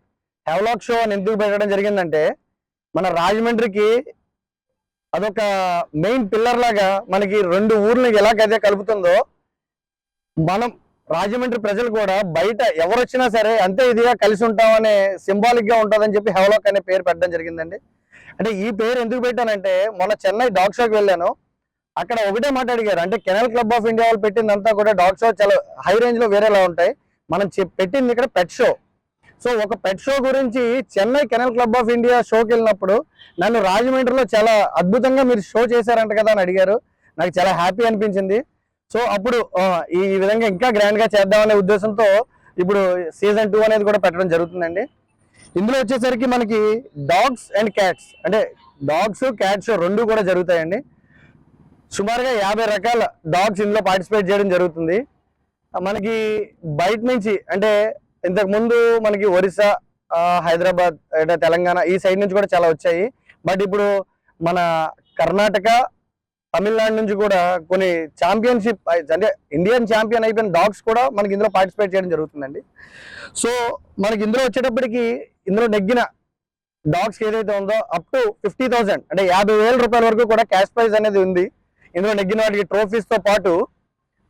హెవ్లాక్ షో అని ఎందుకు పెట్టడం జరిగిందంటే మన రాజమండ్రికి అదొక మెయిన్ పిల్లర్ లాగా మనకి 2 ఊర్లు ఎలాగైతే కలుపుతుందో మనం రాజమండ్రి ప్రజలు కూడా బయట ఎవరు వచ్చినా సరే అంతే ఇదిగా కలిసి ఉంటామనే సింబాలిక్ గా ఉంటుందని చెప్పి హెవ్లాక్ అనే పేరు పెట్టడం జరిగిందండి. అంటే ఈ పేరు ఎందుకు పెట్టానంటే మొన్న చెన్నై డాగ్ షోకి వెళ్ళాను. అక్కడ ఒకటే మాట అడిగారు, అంటే కెనల్ క్లబ్ ఆఫ్ ఇండియా వాళ్ళు పెట్టిందంతా కూడా డాగ్ షో చాలా హై రేంజ్ లో వేరేలా ఉంటాయి, మనం పెట్టింది ఇక్కడ పెట్ షో. సో ఒక పెట్ షో గురించి Chennai kennel club of India షోకి వెళ్ళినప్పుడు నన్ను రాజమండ్రిలో చాలా అద్భుతంగా మీరు షో చేశారంట కదా అని అడిగారు. నాకు చాలా హ్యాపీ అనిపించింది. సో అప్పుడు ఈ విధంగా ఇంకా గ్రాండ్ గా చేద్దామనే ఉద్దేశంతో ఇప్పుడు సీజన్ 2 అనేది కూడా పెట్టడం జరుగుతుందండి. ఇందులో వచ్చేసరికి మనకి డాగ్స్ అండ్ క్యాట్స్, అంటే డాగ్స్ క్యాట్స్ 2 కూడా జరుగుతాయండి. సుమారుగా 50 రకాల డాగ్స్ ఇందులో పార్టిసిపేట్ చేయడం జరుగుతుంది. మనకి బయట నుంచి అంటే ఇంతకు ముందు మనకి ఒరిస్సా, హైదరాబాద్, అంటే తెలంగాణ ఈ సైడ్ నుంచి కూడా చాలా వచ్చాయి. బట్ ఇప్పుడు మన కర్ణాటక, తమిళనాడు నుంచి కూడా కొన్ని ఛాంపియన్షిప్ అంటే ఇండియన్ ఛాంపియన్ అయిపోయిన డాగ్స్ కూడా మనకి ఇందులో పార్టిసిపేట్ చేయడం జరుగుతుందండి. సో మనకి ఇందులో వచ్చేటప్పటికి ఇందులో నెగ్గిన డాగ్స్ ఏదైతే ఉందో అప్ టు 50,000 అంటే 50,000 రూపాయల వరకు కూడా క్యాష్ ప్రైజ్ అనేది ఉంది. ఇందులో నెగ్గిన వాటికి ట్రోఫీస్ తో పాటు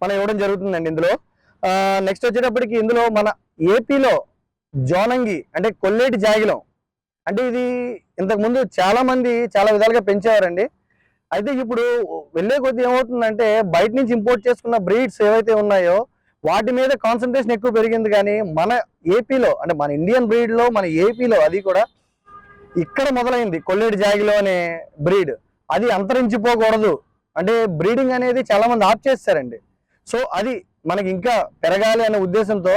మనం ఇవ్వడం జరుగుతుందండి. ఇందులో నెక్స్ట్ వచ్చేటప్పటికి ఇందులో మన ఏపీలో జోనంగి అంటే కొల్లేటి జాగిలం, అంటే ఇది ఇంతకు ముందు చాలా మంది చాలా విధాలుగా పెంచేవారండి. అయితే ఇప్పుడు వెళ్ళే కొద్ది ఏమవుతుందంటే బయట నుంచి ఇంపోర్ట్ చేసుకున్న బ్రీడ్స్ ఏవైతే ఉన్నాయో వాటి మీద కాన్సన్ట్రేషన్ ఎక్కువ పెరిగింది. కానీ మన ఏపీలో అంటే మన ఇండియన్ బ్రీడ్ లో మన ఏపీలో అది కూడా ఇక్కడ మొదలైంది కొల్లేటి జాగిలో అనే బ్రీడ్. అది అంతరించిపోకూడదు, అంటే బ్రీడింగ్ అనేది చాలా మంది ఆప్ చేస్తారండి. సో అది మనకి ఇంకా పెరగాలి అనే ఉద్దేశంతో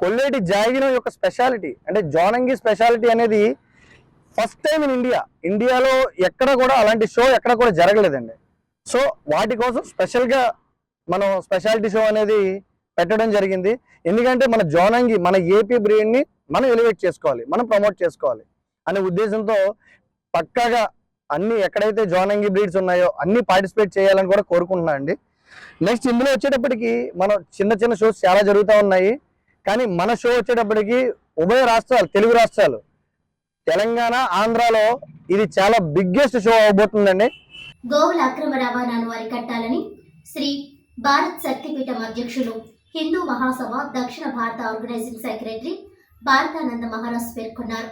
కొల్లేటి జాగిలో యొక్క స్పెషాలిటీ అంటే జోనంగి స్పెషాలిటీ అనేది ఫస్ట్ టైం ఇన్ ఇండియాలో ఎక్కడ కూడా అలాంటి షో ఎక్కడ కూడా జరగలేదండి. సో వాటి కోసం స్పెషల్గా మనం స్పెషాలిటీ షో అనేది పెట్టడం జరిగింది. ఎందుకంటే మన జోనంగి మన ఏపీ బ్రీడ్ని మనం ఎలివేట్ చేసుకోవాలి, మనం ప్రమోట్ చేసుకోవాలి అనే ఉద్దేశంతో పక్కాగా అన్ని ఎక్కడైతే జోనంగి బ్రీడ్స్ ఉన్నాయో అన్ని పార్టిసిపేట్ చేయాలని కూడా కోరుకుంటున్నా అండి. నెక్స్ట్ ఇందులో వచ్చేటప్పటికి మనం చిన్న చిన్న షోస్ చాలా జరుగుతూ ఉన్నాయి. కానీ మన షో వచ్చేటప్పటికి ఉభయ రాష్ట్రాలు, తెలుగు రాష్ట్రాలు తెలంగాణ, ఆంధ్రాలో ఇది చాలా బిగ్గెస్ట్ షో అవబోతుందండి. గోవుల అక్రమ రవాణాను అరికట్టాలని శ్రీ భారత్ శక్తిపీఠం అధ్యక్షులు హిందూ మహాసభ దక్షిణ భారత ఆర్గనైజింగ్ సెక్రటరీ భారతానంద మహారాజ్ పేర్కొన్నారు.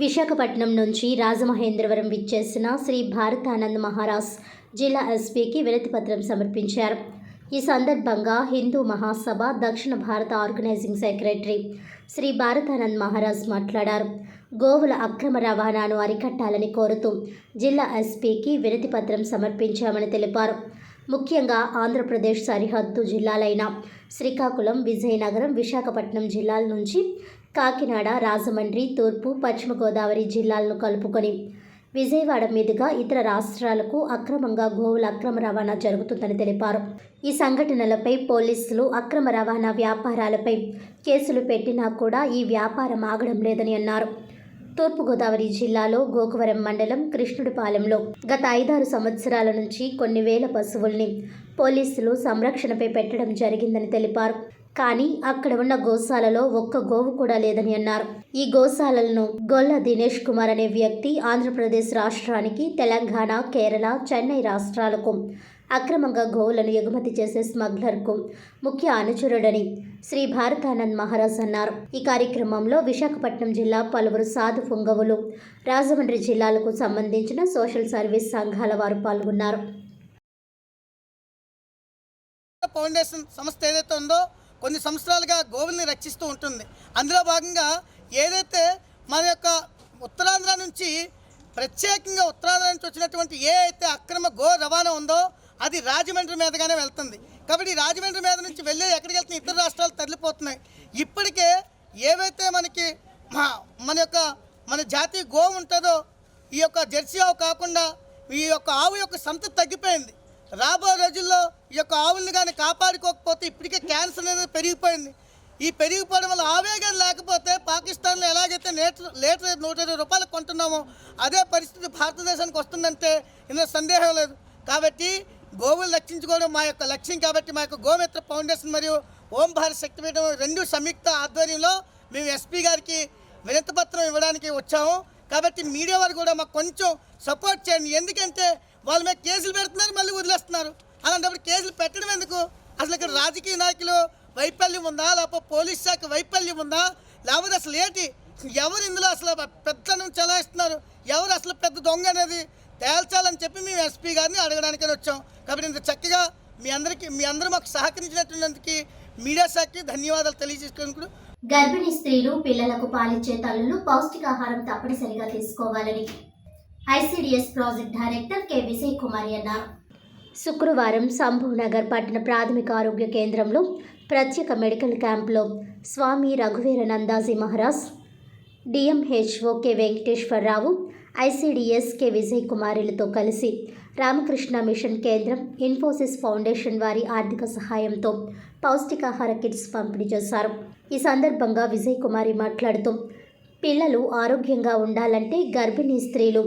విశాఖపట్నం నుంచి రాజమహేంద్రవరం విచ్చేసిన శ్రీ భారతానంద మహారాజ్ జిల్లా ఎస్పీకి వినతి పత్రం సమర్పించారు. ఈ సందర్భంగా హిందూ మహాసభ దక్షిణ భారత ఆర్గనైజింగ్ సెక్రటరీ శ్రీ భారతానంద్ మహారాజ్ మాట్లాడారు. గోవుల అక్రమ రవాణాను అరికట్టాలని కోరుతూ జిల్లా ఎస్పీకి వినతి పత్రం సమర్పించామని తెలిపారు. ముఖ్యంగా ఆంధ్రప్రదేశ్ సరిహద్దు జిల్లాలైన శ్రీకాకుళం, విజయనగరం, విశాఖపట్నం జిల్లాల నుంచి కాకినాడ, రాజమండ్రి, తూర్పు, పశ్చిమ గోదావరి జిల్లాలను కలుపుకొని విజయవాడ మీదుగా ఇతర రాష్ట్రాలకు అక్రమంగా గోవుల అక్రమ రవాణా జరుగుతుందని తెలిపారు. ఈ సంఘటనలపై పోలీసులు అక్రమ రవాణా వ్యాపారాలపై కేసులు పెట్టినా కూడా ఈ వ్యాపారం ఆగడం లేదని అన్నారు. తూర్పుగోదావరి జిల్లాలో గోకవరం మండలం కృష్ణుడిపాలెంలో గత 5-6 సంవత్సరాల నుంచి కొన్ని వేల పశువుల్ని పోలీసులు సంరక్షణపై పెట్టడం జరిగిందని తెలిపారు. కానీ అక్కడ ఉన్న గోశాలలో ఒక్క గోవు కూడా లేదని అన్నారు. ఈ గోశాలలను గొల్ల దినేష్ కుమార్ అనే వ్యక్తి ఆంధ్రప్రదేశ్ రాష్ట్రానికి, తెలంగాణ, కేరళ, చెన్నై రాష్ట్రాలకు అక్రమంగా గోవులను ఎగుమతి చేసే స్మగ్లర్కు ముఖ్య అనుచరుడని శ్రీ భారతానంద్ మహారాజ్ అన్నారు. ఈ కార్యక్రమంలో విశాఖపట్నం జిల్లా పలువురు సాధు పుంగవులు, రాజమండ్రి జిల్లాలకు సంబంధించిన సోషల్ సర్వీస్ సంఘాల వారు పాల్గొన్నారు. ఫౌండేషన్ సంస్థ ఏదైతే ఉందో కొన్ని సంవత్సరాలుగా గోవుల్ని రక్షిస్తూ ఉంటుంది. అందులో భాగంగా ఏదైతే మన యొక్క ఉత్తరాంధ్ర నుంచి ప్రత్యేకంగా ఉత్తరాంధ్ర నుంచి వచ్చినటువంటి ఏ అయితే అక్రమ గో రవాణా ఉందో అది రాజమండ్రి మీదగానే వెళ్తుంది. కాబట్టి రాజమండ్రి మీద నుంచి వెళ్ళి ఎక్కడికి వెళ్తున్న ఇతర రాష్ట్రాలు తరలిపోతున్నాయి. ఇప్పటికే ఏవైతే మనకి మన జాతీయ గోవు ఉంటుందో ఈ యొక్క జెర్సీ ఆవు కాకుండా ఈ యొక్క ఆవు యొక్క సంతతి తగ్గిపోయింది. రాబోయే రోజుల్లో ఈ యొక్క ఆవుల్ని కానీ కాపాడుకోకపోతే ఇప్పటికే క్యాన్సర్ అనేది పెరిగిపోయింది. ఈ పెరిగిపోవడం వల్ల ఆవేగం లేకపోతే పాకిస్తాన్లో ఎలాగైతే లీటర్ 120 రూపాయలు కొంటున్నామో అదే పరిస్థితి భారతదేశానికి వస్తుందంటే ఇందులో సందేహం లేదు. కాబట్టి గోవులు రక్షించుకోవడం మా యొక్క లక్ష్యం. కాబట్టి మా యొక్క గోమిత్ర ఫౌండేషన్ మరియు ఓం భారత్ శక్తిపీఠం రెండు సంయుక్త ఆధ్వర్యంలో మేము ఎస్పీ గారికి వినతిపత్రం ఇవ్వడానికి వచ్చాము. కాబట్టి మీడియా వారు కూడా మాకు కొంచెం సపోర్ట్ చేయండి. ఎందుకంటే వాళ్ళ మీద కేసులు పెడుతున్నారు, మళ్ళీ వదిలేస్తున్నారు. అలాంటప్పుడు కేసులు పెట్టడం ఎందుకు? అసలు ఇక్కడ రాజకీయ నాయకులు వైఫల్యం ఉందా, లేకపోతే పోలీస్ శాఖ వైఫల్యం ఉందా, లేకపోతే అసలు ఏంటి? ఎవరు ఇందులో అసలు పెద్దను చెలాయిస్తున్నారు, ఎవరు అసలు పెద్ద దొంగ అనేది తేల్చాలని చెప్పి మేము ఎస్పీ గారిని అడగడానికని వచ్చాం. కాబట్టి ఇంత చక్కగా మీ అందరూ మాకు సహకరించినటువంటి మీడియా శాఖకి ధన్యవాదాలు తెలియజేసుకుంటూ గర్భిణీ స్త్రీలు పిల్లలకు పాలిచ్చే తల్లులు పౌష్టికాహారం తప్పనిసరిగా తీసుకోవాలని ICDS project director K Vijay Kumari అన్నారు. శుక్రవారం సంభూనగర్ పట్టణ ప్రాథమిక ఆరోగ్య కేంద్రంలో ప్రత్యేక మెడికల్ క్యాంప్లో స్వామి రఘువీర Nandaji Maharaj, DMHO K Venkateswararao, ICDS K Vijay కుమారులతో కలిసి రామకృష్ణ మిషన్ కేంద్రం, ఇన్ఫోసిస్ ఫౌండేషన్ వారి ఆర్థిక సహాయంతో పౌష్టికాహార కిట్స్ పంపిణీ చేశారు. ఈ సందర్భంగా విజయ్ కుమారి మాట్లాడుతూ, పిల్లలు ఆరోగ్యంగా ఉండాలంటే గర్భిణీ స్త్రీలు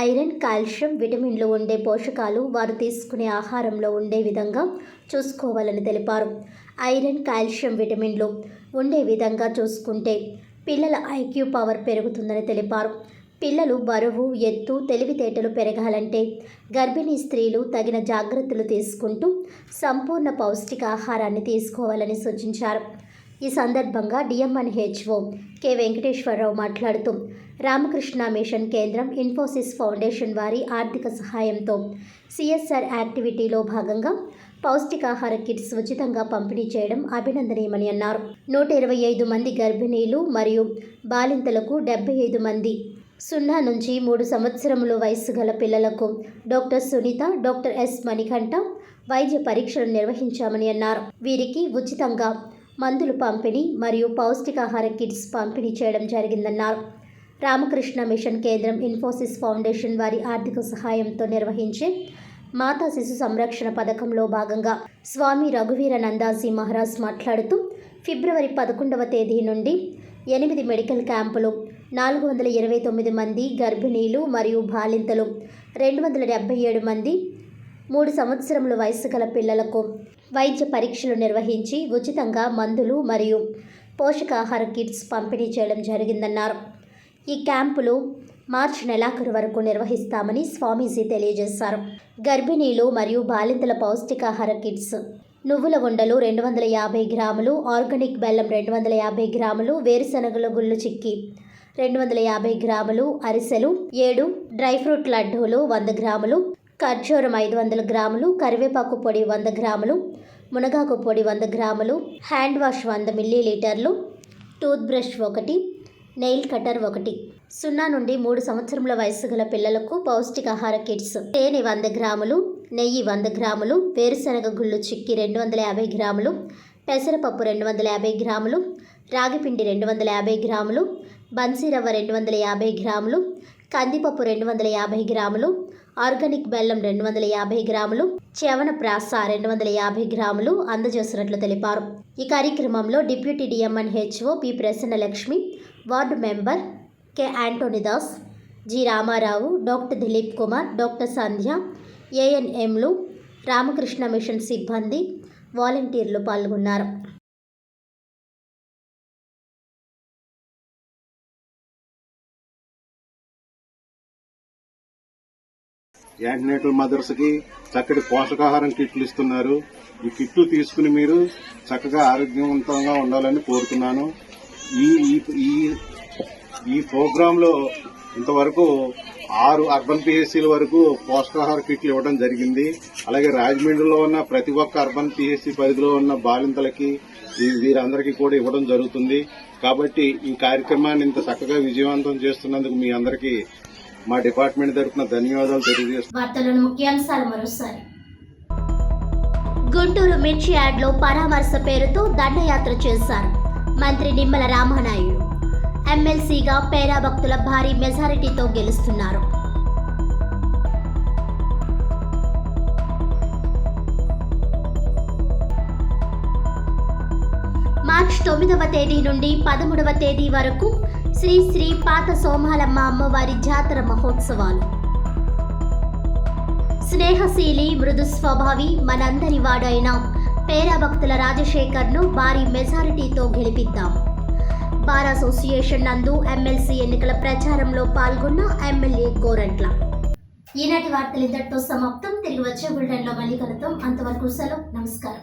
ఐరన్, కాల్షియం, విటమిన్లు ఉండే పోషకాలు వారు తీసుకునే ఆహారంలో ఉండే విధంగా చూసుకోవాలని తెలిపారు. ఐరన్, కాల్షియం, విటమిన్లు ఉండే విధంగా చూసుకుంటే పిల్లల ఐక్యూ పవర్ పెరుగుతుందని తెలిపారు. పిల్లలు బరువు, ఎత్తు, తెలివితేటలు పెరగాలంటే గర్భిణీ స్త్రీలు తగిన జాగ్రత్తలు తీసుకుంటూ సంపూర్ణ పౌష్టికాహారాన్ని తీసుకోవాలని సూచించారు. ఈ సందర్భంగా డిఎంఎన్హెచ్ఓ కె వెంకటేశ్వరరావు మాట్లాడుతూ, రామకృష్ణ మిషన్ కేంద్రం, ఇన్ఫోసిస్ ఫౌండేషన్ వారి ఆర్థిక సహాయంతో సిఎస్ఆర్ యాక్టివిటీలో భాగంగా పౌష్టికాహార కిట్స్ ఉచితంగా పంపిణీ చేయడం అభినందనీయమని అన్నారు. 125 మంది గర్భిణీలు మరియు బాలింతలకు 75 మంది 0 నుంచి 3 సంవత్సరముల వయసు గల పిల్లలకు doctor Sunitha, doctor S Manikanta వైద్య పరీక్షలు నిర్వహించామని అన్నారు. వీరికి ఉచితంగా మందులు పంపిణీ మరియు పౌష్టికాహార కిట్స్ పంపిణీ చేయడం జరిగిందన్నారు. రామకృష్ణ మిషన్ కేంద్రం, ఇన్ఫోసిస్ ఫౌండేషన్ వారి ఆర్థిక సహాయంతో నిర్వహించే మాతా శిశు సంరక్షణ పథకంలో భాగంగా స్వామి రఘువీర నందాజీ మహారాజ్ మాట్లాడుతూ, ఫిబ్రవరి 11వ తేదీ నుండి 8 మెడికల్ క్యాంపులు, 429 మంది గర్భిణీలు మరియు బాలింతలు, 277 మంది 3 సంవత్సరముల వయసు గల పిల్లలకు వైద్య పరీక్షలు నిర్వహించి ఉచితంగా మందులు మరియు పోషకాహార కిట్స్ పంపిణీ చేయడం జరిగిందన్నారు. ఈ క్యాంపులు మార్చి నెలాఖరు వరకు నిర్వహిస్తామని స్వామీజీ తెలియజేశారు. గర్భిణీలు మరియు బాలింతల పౌష్టికాహార కిట్స్: నువ్వుల ఉండలు 250 గ్రాములు, ఆర్గానిక్ బెల్లం 250 గ్రాములు, వేరుశనగల గుళ్ళు చిక్కి 250 గ్రాములు, అరిసెలు 7, డ్రై ఫ్రూట్ లడ్డూలు 100 గ్రాములు, ఖర్జూరం 500 గ్రాములు, కరివేపాకు పొడి 100 గ్రాములు, మునగాకు పొడి 100 గ్రాములు, హ్యాండ్ వాష్ 100 మిల్లీలీటర్లు, టూత్ బ్రష్ 1, నెయిల్ కటర్ 1. 0 నుండి 3 సంవత్సరముల వయసు గల పిల్లలకు పౌష్టికాహార కిట్స్: తేనె 100 గ్రాములు, నెయ్యి 100 గ్రాములు, వేరుశనగ గుళ్ళు చిక్కి 250 గ్రాములు, పెసరపప్పు 250 గ్రాములు, రాగిపిండి 250 గ్రాములు, బన్సీరవ్వ 250 గ్రాములు, కందిపప్పు 250 గ్రాములు, ఆర్గానిక్ బెల్లం 250 గ్రాములు, చ్యవనప్రాస 250 గ్రాములు అందజేసినట్లు తెలిపారు. ఈ కార్యక్రమంలో deputy DMNHO P Prasannalakshmi, ward member K Antonidas, G Ramarao, doctor Dilip Kumar, doctor Sandhya, ఏఎన్ఎంలు, రామకృష్ణ మిషన్ సిబ్బంది, వాలంటీర్లు పాల్గొన్నారు. యాంటీనేటల్ మదర్స్కి చక్కటి పోషకాహారం కిట్లు ఇస్తున్నారు. ఈ కిట్లు తీసుకుని మీరు చక్కగా ఆరోగ్యవంతంగా ఉండాలని కోరుతున్నాను. ఈ ప్రోగ్రాంలో ఇంతవరకు 6 అర్బన్ పిహెచ్సిల వరకు పోషకాహార కిట్లు ఇవ్వడం జరిగింది. అలాగే రాజమండ్రిలో ఉన్న ప్రతి ఒక్క అర్బన్ పిహెచ్సి పరిధిలో ఉన్న బాలింతలకి వీరందరికీ కూడా ఇవ్వడం జరుగుతుంది. కాబట్టి ఈ కార్యక్రమాన్ని ఇంత చక్కగా విజయవంతం చేస్తున్నందుకు మీ అందరికీ మా డిపార్ట్మెంట్ తరఫున ధన్యవాదాలు తెలియజేస్తున్నాను. ముఖ్యాంశాలు మరోసారి. గుంటూరు మిర్చి యార్డ్లో పరామర్శ పేరుతో దండయాత్ర చేశారు మంత్రి నిమ్మల రామానాయుడు. ఎమ్మెల్సీగా పేరా భక్తుల భారీ మెజారిటీతో గెలుస్తున్నారు. మార్చ్ 9వ తేదీ నుండి 13వ తేదీ వరకు శ్రీ శ్రీ పాత సోమాలమ్మ అమ్మవారి జాతర మహోత్సవాలు. స్నేహశీలి మృదు స్వభావి మనందరి వాడైన పేరాభక్తుల రాజశేఖర్ను భారీ మెజారిటీతో గెలిపిద్దాం. బార్ అసోసియేషన్ నందు ఎమ్మెల్సీ ఎన్నికల ప్రచారంలో పాల్గొన్న ఎమ్మెల్యే గోరంట్ల. ఈనాటి వార్తలు ఇంతటితో సమాప్తం. తిరిగి వచ్చే బులెటిన్లో మళ్ళీ కలుద్దాం. అంతవరకు సెలవు. నమస్కారం.